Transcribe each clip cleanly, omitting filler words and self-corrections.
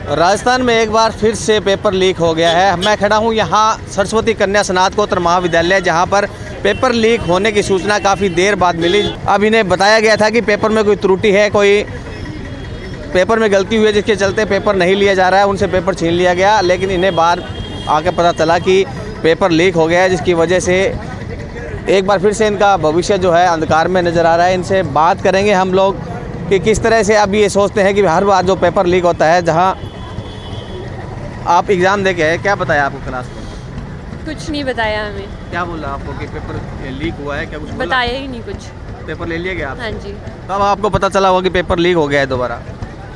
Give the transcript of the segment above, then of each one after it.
राजस्थान में एक बार फिर से पेपर लीक हो गया है। मैं खड़ा हूँ यहाँ सरस्वती कन्या स्नातकोत्तर महाविद्यालय, जहाँ पर पेपर लीक होने की सूचना काफ़ी देर बाद मिली। अब इन्हें बताया गया था कि पेपर में कोई त्रुटि है, कोई पेपर में गलती हुई है, जिसके चलते पेपर नहीं लिया जा रहा है। उनसे पेपर छीन लिया गया, लेकिन इन्हें बाद आके पता चला कि पेपर लीक हो गया है, जिसकी वजह से एक बार फिर से इनका भविष्य जो है अंधकार में नज़र आ रहा है। इनसे बात करेंगे हम लोग कि किस तरह से अब ये सोचते हैं कि हर बार जो पेपर लीक होता है, जहाँ आप एग्ज़ाम दे के आए, क्या बताया आपको क्लास में? कुछ नहीं बताया हमें। क्या बोला आपको कि पेपर लीक हुआ है? क्या कुछ बताया ही नहीं कुछ। पेपर ले लिया गया आप? हाँ जी। तब आपको पता चला होगा कि पेपर लीक हो गया है दोबारा?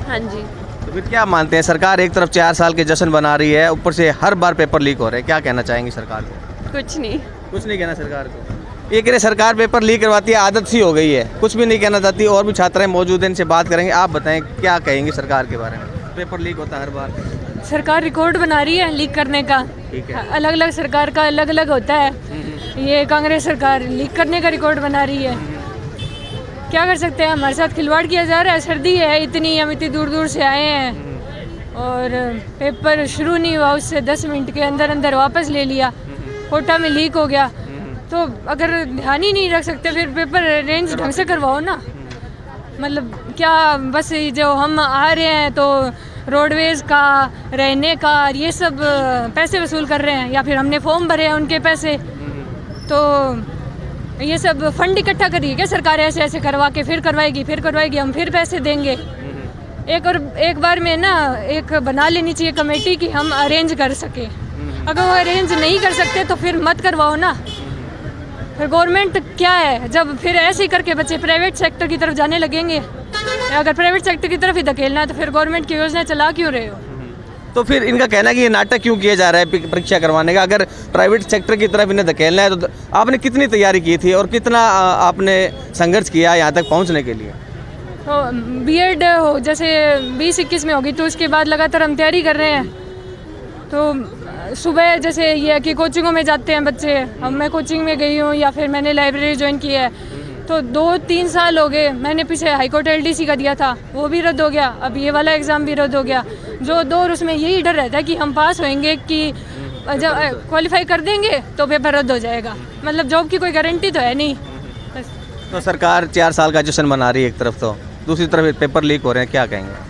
हाँ जी। तो फिर क्या मानते हैं? सरकार एक तरफ 4 साल के जश्न बना रही है, ऊपर से हर बार पेपर लीक हो रहे हैं, क्या कहना चाहेंगे सरकार को? कुछ नहीं कहना सरकार को। ये कह रहे सरकार पेपर लीक करवाती है, आदत सी हो गई है, कुछ भी नहीं कहना चाहती। और भी छात्राएं मौजूद हैं, इनसे बात करेंगे। आप बताएं, क्या कहेंगे सरकार के बारे में? पेपर लीक होता है हर बार। सरकार रिकॉर्ड बना रही है लीक करने का। ठीक है। अलग अलग सरकार का अलग अलग होता है। ये कांग्रेस सरकार लीक करने का रिकॉर्ड बना रही है। क्या कर सकते हैं, हमारे साथ खिलवाड़ किया जा रहा है। सर्दी है इतनी, हम इतनी दूर दूर से आए हैं और पेपर शुरू नहीं हुआ, उससे 10 मिनट के अंदर अंदर वापस ले लिया। कोटा में लीक हो गया। तो अगर ध्यान ही नहीं रख सकते, फिर पेपर अरेंज ढंग से करवाओ ना। मतलब क्या बस जो हम आ रहे हैं तो रोडवेज़ का, रहने का, ये सब पैसे वसूल कर रहे हैं, या फिर हमने फॉर्म भरे हैं उनके पैसे, तो ये सब फंड इकट्ठा करिए क्या सरकार? ऐसे ऐसे करवा के फिर करवाएगी, हम फिर पैसे देंगे। एक बार में ना एक बना लेनी चाहिए कमेटी कि हम अरेंज कर सके। अगर वो अरेंज नहीं कर सकते तो फिर मत करवाओ ना। फिर गवर्नमेंट क्या है, जब फिर ऐसे ही करके बच्चे प्राइवेट सेक्टर की तरफ जाने लगेंगे। अगर प्राइवेट सेक्टर की तरफ ही धकेलना है तो फिर गवर्नमेंट की योजना चला क्यों रहे हो? तो फिर इनका कहना है कि ये नाटक क्यों किया जा रहा है परीक्षा करवाने का? अगर प्राइवेट सेक्टर की तरफ इन्हें धकेलना है तो आपने कितनी तैयारी की थी और कितना आपने संघर्ष किया यहाँ तक पहुँचने के लिए? तो बीएड हो जैसे 20-21 में होगी, तो उसके बाद लगातार हम तैयारी कर रहे हैं। तो सुबह जैसे ये कि कोचिंगों में जाते हैं बच्चे, अब मैं कोचिंग में गई हूँ या फिर मैंने लाइब्रेरी ज्वाइन की है, तो 2-3 साल हो गए। मैंने पीछे हाईकोर्ट LDC का दिया था, वो भी रद्द हो गया। अब ये वाला एग्ज़ाम भी रद्द हो गया। जो दौर उसमें यही डर रहता है कि हम पास होएंगे, कि जब क्वालिफाई कर देंगे तो पेपर रद्द हो जाएगा। मतलब जॉब की कोई गारंटी तो है नहीं। तो सरकार 4 साल का जश्न मना रही है एक तरफ, तो दूसरी तरफ पेपर लीक हो रहे हैं, क्या कहेंगे?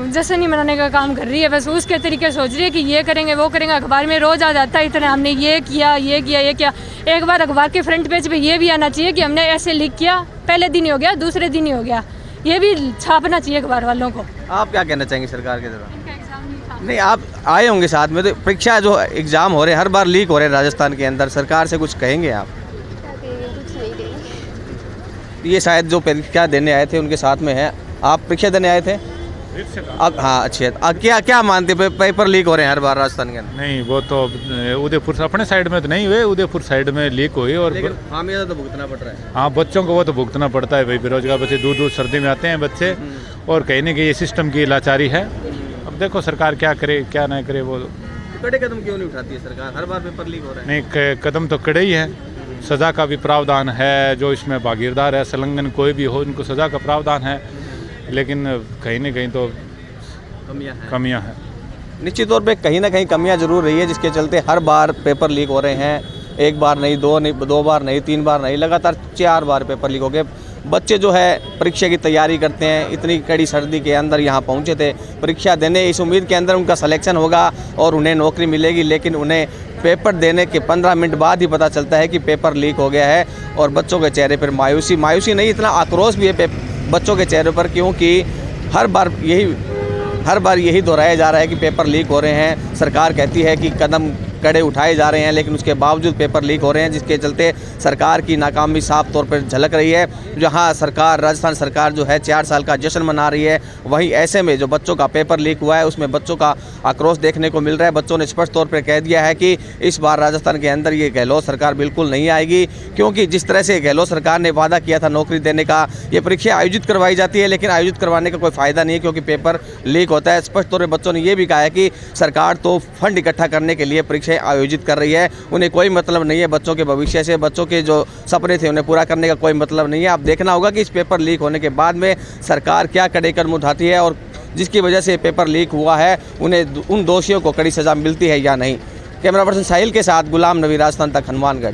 जश्न नहीं मनाने का काम कर रही है, बस उसके तरीके सोच रही है कि ये करेंगे वो करेंगे। अखबार में रोज आ जाता है इतना, हमने ये किया। एक बार अखबार के फ्रंट पेज पे ये भी आना चाहिए कि हमने ऐसे लिख किया, पहले दिन ही हो गया, दूसरे दिन ही हो गया। ये भी छापना चाहिए अखबार वालों को। आप क्या कहना चाहेंगे सरकार के तरफ? नहीं, आप आए होंगे साथ में, तो परीक्षा जो एग्ज़ाम हो रहे हैं हर बार लीक हो रहे हैं राजस्थान के अंदर, सरकार से कुछ कहेंगे आप? कुछ नहीं कहेंगे। ये शायद जो परीक्षा देने आए थे उनके साथ में है। आप परीक्षा देने आए थे? अब हाँ, अच्छी है। अब क्या मानते पेपर लीक हो रहे हैं हर बार राजस्थान के अंदर? नहीं, वो तो उदयपुर अपने साइड में तो नहीं हुए, उदयपुर साइड में लीक हुई। और खामियाजा तो भुगतना पड़ रहा है। हाँ, बच्चों को वो तो भुगतना पड़ता है भाई। बेरोजगार बच्चे दूर दूर सर्दी में आते हैं बच्चे, और कहीं ना कहीं ये सिस्टम की लाचारी है। अब देखो सरकार क्या करे क्या ना करे। वो कड़े कदम क्यों नहीं उठाती है सरकार? हर बार पेपर लीक हो रहा है। नहीं, कदम तो कड़े ही है। सज़ा का भी प्रावधान है, जो इसमें भागीदार है, संलग्न कोई भी हो, उनको सज़ा का प्रावधान है, लेकिन कहीं ना कहीं तो कमियां हैं। निश्चित तौर पे कहीं ना कहीं कमियां जरूर रही है, जिसके चलते हर बार पेपर लीक हो रहे हैं। एक बार नहीं, दो बार नहीं, 3 बार नहीं, लगातार 4 बार पेपर लीक हो गए। बच्चे जो है परीक्षा की तैयारी करते हैं, इतनी कड़ी सर्दी के अंदर यहाँ पहुँचे थे परीक्षा देने, इस उम्मीद के अंदर उनका सिलेक्शन होगा और उन्हें नौकरी मिलेगी। लेकिन उन्हें पेपर देने के 15 मिनट बाद ही पता चलता है कि पेपर लीक हो गया है। और बच्चों के चेहरे पर मायूसी नहीं, इतना आक्रोश भी है बच्चों के चेहरे पर, क्योंकि हर बार यही दोहराया जा रहा है कि पेपर लीक हो रहे हैं। सरकार कहती है कि कदम कड़े उठाए जा रहे हैं, लेकिन उसके बावजूद पेपर लीक हो रहे हैं, जिसके चलते सरकार की नाकामी साफ तौर पर झलक रही है। जहां राजस्थान सरकार जो है 4 साल का जश्न मना रही है, वहीं ऐसे में जो बच्चों का पेपर लीक हुआ है उसमें बच्चों का आक्रोश देखने को मिल रहा है। बच्चों ने स्पष्ट तौर पर कह दिया है कि इस बार राजस्थान के अंदर ये गहलोत सरकार बिल्कुल नहीं आएगी, क्योंकि जिस तरह से गहलोत सरकार ने वादा किया था नौकरी देने का, ये परीक्षा आयोजित करवाई जाती है, लेकिन आयोजित करवाने का कोई फ़ायदा नहीं है क्योंकि पेपर लीक होता है। स्पष्ट तौर पर बच्चों ने यह भी कहा है कि सरकार तो फंड इकट्ठा करने के लिए परीक्षाएं आयोजित कर रही है, उन्हें कोई मतलब नहीं है बच्चों के भविष्य से, बच्चों के जो सपने थे उन्हें पूरा करने का कोई मतलब नहीं है। अब देखना होगा कि इस पेपर लीक होने के बाद में सरकार क्या कड़े कदम उठाती है और जिसकी वजह से पेपर लीक हुआ है, उन्हें उन दोषियों को कड़ी सज़ा मिलती है या नहीं। कैमरा पर्सन साहिल के साथ गुलाम नबी, राजस्थान तक, हनुमानगढ़।